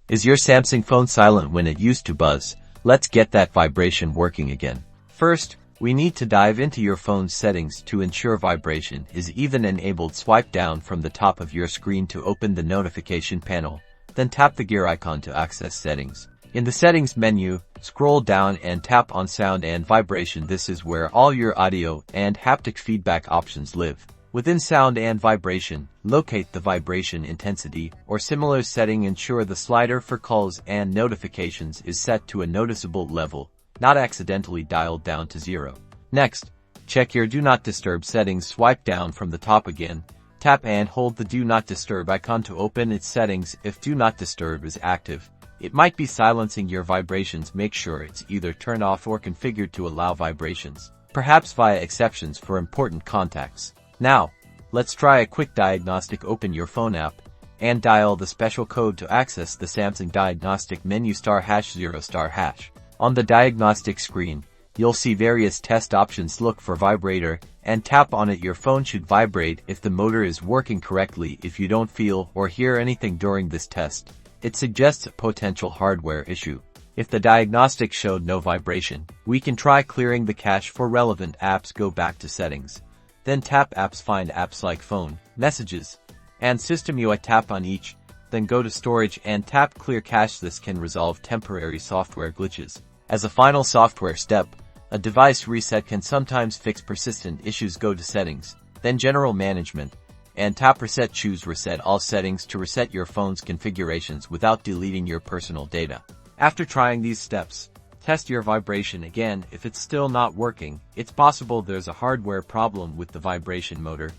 Is your Samsung phone silent when it used to buzz? Let's get that vibration working again. First, we need to dive into your phone's settings to ensure vibration is even enabled. Swipe down from the top of your screen to open the notification panel, then tap the gear icon to access settings. In the settings menu, scroll down and tap on sound and vibration. This is where all your audio and haptic feedback options live. Within sound and vibration, locate the vibration intensity or similar setting. Ensure the slider for calls and notifications is set to a noticeable level, not accidentally dialed down to 0. Next, check your Do Not Disturb settings. Swipe down from the top again, tap and hold the Do Not Disturb icon to open its settings. If Do Not Disturb is active, it might be silencing your vibrations. Make sure it's either turned off or configured to allow vibrations, perhaps via exceptions for important contacts. Now, let's try a quick diagnostic. Open your phone app and dial the special code to access the Samsung Diagnostic menu *0*#. On the diagnostic screen, you'll see various test options. Look for vibrator and tap on it. Your phone should vibrate if the motor is working correctly. If you don't feel or hear anything during this test, it suggests a potential hardware issue. If the diagnostic showed no vibration, we can try clearing the cache for relevant apps. Go back to settings. Then tap apps. Find apps like phone, messages, and system UI. Tap on each, then go to storage and tap clear cache. This can resolve temporary software glitches. As a final software step, a device reset can sometimes fix persistent issues. Go to settings, then general management, and tap reset. Choose reset all settings to reset your phone's configurations without deleting your personal data. After trying these steps, test your vibration again. If it's still not working, it's possible there's a hardware problem with the vibration motor,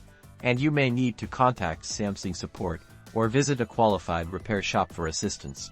and you may need to contact Samsung support or visit a qualified repair shop for assistance.